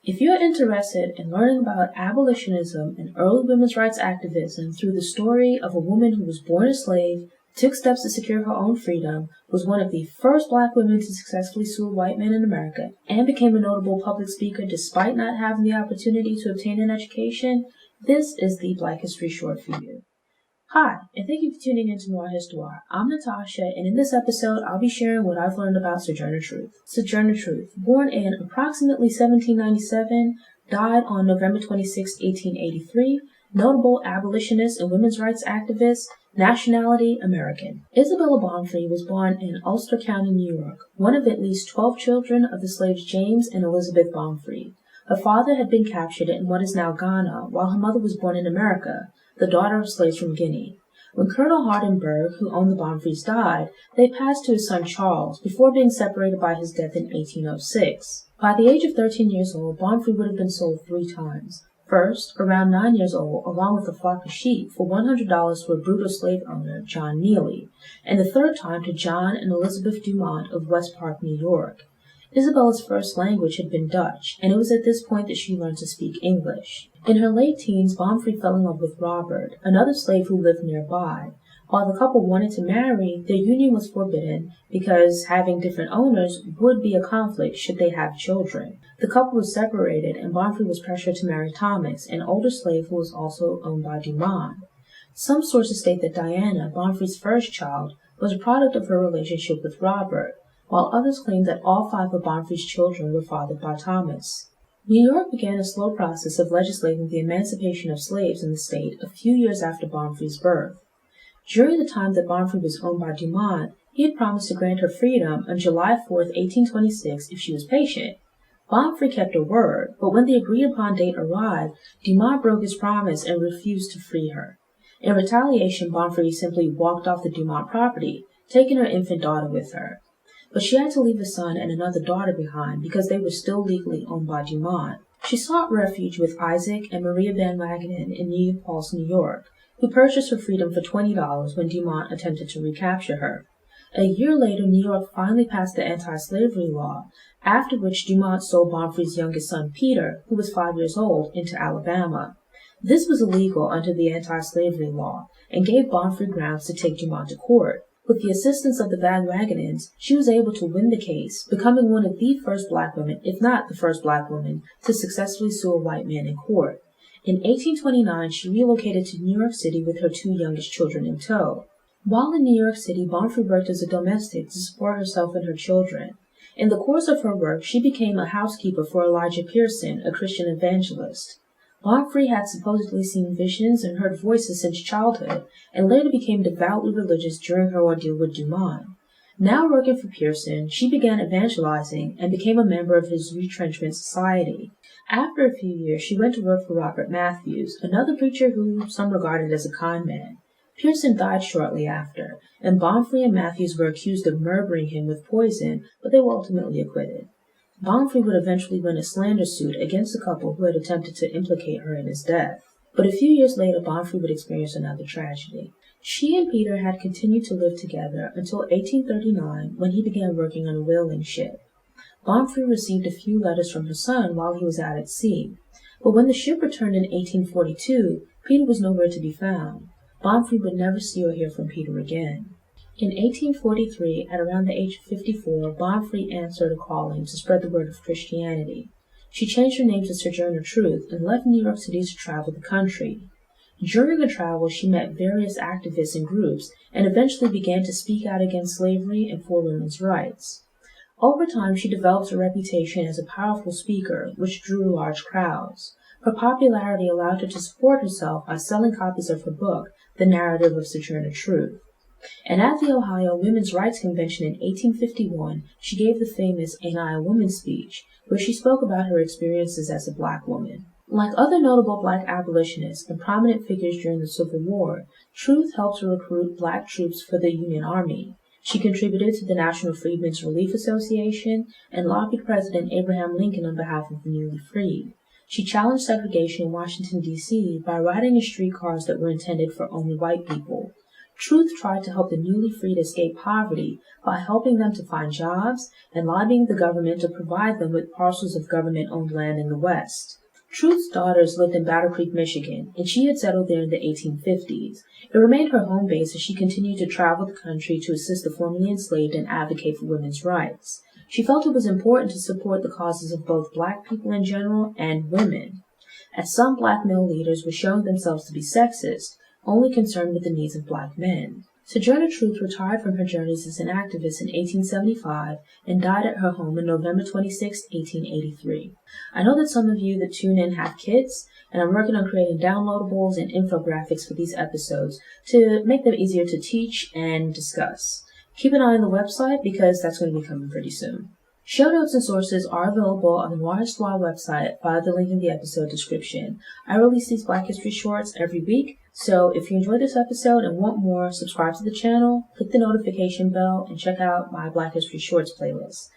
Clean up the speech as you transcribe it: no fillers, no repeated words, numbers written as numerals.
If you're interested in learning about abolitionism and early women's rights activism through the story of a woman who was born a slave, took steps to secure her own freedom, was one of the first black women to successfully sue a white man in America, and became a notable public speaker despite not having the opportunity to obtain an education, this is the Black History Short for you. Hi, and thank you for tuning in to Noir Histoire. I'm Natasha, and in this episode, I'll be sharing what I've learned about Sojourner Truth. Sojourner Truth, born in approximately 1797, died on November 26, 1883, notable abolitionist and women's rights activist, nationality American. Isabella Baumfree was born in Ulster County, New York, one of at least 12 children of the slaves James and Elizabeth Baumfree. Her father had been captured in what is now Ghana, while her mother was born in America, the daughter of slaves from Guinea. When Colonel Hardenberg, who owned the Baumfrees, died, they passed to his son Charles, before being separated by his death in 1806. By the age of 13 years old, Baumfree would have been sold 3 times. First, around 9 years old, along with a flock of sheep, for $100 to a brutal slave owner, John Neely, and the third time to John and Elizabeth Dumont of West Park, New York. Isabella's first language had been Dutch, and it was at this point that she learned to speak English. In her late teens, Baumfree fell in love with Robert, another slave who lived nearby. While the couple wanted to marry, their union was forbidden because having different owners would be a conflict should they have children. The couple was separated, and Baumfree was pressured to marry Thomas, an older slave who was also owned by Dumont. Some sources state that Diana, Baumfree's first child, was a product of her relationship with Robert, while others claim that all 5 of Baumfree's children were fathered by Thomas. New York began a slow process of legislating the emancipation of slaves in the state a few years after Baumfree's birth. During the time that Baumfree was owned by Dumont, he had promised to grant her freedom on July 4, 1826, if she was patient. Baumfree kept her word, but when the agreed-upon date arrived, Dumont broke his promise and refused to free her. In retaliation, Baumfree simply walked off the Dumont property, taking her infant daughter with her. But she had to leave a son and another daughter behind because they were still legally owned by Dumont. She sought refuge with Isaac and Maria Van Wagenen in New Paltz, New York, who purchased her freedom for $20 when Dumont attempted to recapture her. A year later, New York finally passed the anti-slavery law, after which Dumont sold Baumfree's youngest son, Peter, who was 5 years old, into Alabama. This was illegal under the anti-slavery law and gave Baumfree grounds to take Dumont to court. With the assistance of the Van Wagenens, she was able to win the case, becoming one of the first black women, if not the first black woman, to successfully sue a white man in court. In 1829, she relocated to New York City with her 2 youngest children in tow. While in New York City, Baumfree worked as a domestic to support herself and her children. In the course of her work, she became a housekeeper for Elijah Pearson, a Christian evangelist. Baumfree had supposedly seen visions and heard voices since childhood, and later became devoutly religious during her ordeal with Dumont. Now working for Pearson, she began evangelizing and became a member of his retrenchment society. After a few years, she went to work for Robert Matthews, another preacher who some regarded as a con man. Pearson died shortly after, and Baumfree and Matthews were accused of murdering him with poison, but they were ultimately acquitted. Baumfree would eventually win a slander suit against the couple who had attempted to implicate her in his death. But a few years later, Baumfree would experience another tragedy. She and Peter had continued to live together until 1839, when he began working on a whaling ship. Baumfree received a few letters from her son while he was out at sea. But when the ship returned in 1842, Peter was nowhere to be found. Baumfree would never see or hear from Peter again. In 1843, at around the age of 54, Baumfree answered a calling to spread the word of Christianity. She changed her name to Sojourner Truth and left New York City to travel the country. During her travels, she met various activists and groups and eventually began to speak out against slavery and for women's rights. Over time, she developed a reputation as a powerful speaker, which drew large crowds. Her popularity allowed her to support herself by selling copies of her book, The Narrative of Sojourner Truth. And at the Ohio Women's Rights Convention in 1851, she gave the famous Ain't I a Woman speech, where she spoke about her experiences as a black woman. Like other notable black abolitionists and prominent figures during the Civil War, Truth helped to recruit black troops for the Union Army. She contributed to the National Freedmen's Relief Association and lobbied President Abraham Lincoln on behalf of the newly freed. She challenged segregation in Washington, D.C. by riding in streetcars that were intended for only white people. Truth tried to help the newly freed escape poverty by helping them to find jobs and lobbying the government to provide them with parcels of government-owned land in the West. Truth's daughters lived in Battle Creek, Michigan, and she had settled there in the 1850s. It remained her home base as she continued to travel the country to assist the formerly enslaved and advocate for women's rights. She felt it was important to support the causes of both black people in general and women, as some black male leaders were showing themselves to be sexist, only concerned with the needs of black men. Sojourner Truth retired from her journeys as an activist in 1875 and died at her home on November 26, 1883. I know that some of you that tune in have kids, and I'm working on creating downloadables and infographics for these episodes to make them easier to teach and discuss. Keep an eye on the website because that's going to be coming pretty soon. Show notes and sources are available on the Noir Histoire website via the link in the episode description. I release these Black History Shorts every week, so if you enjoyed this episode and want more, subscribe to the channel, click the notification bell, and check out my Black History Shorts playlist.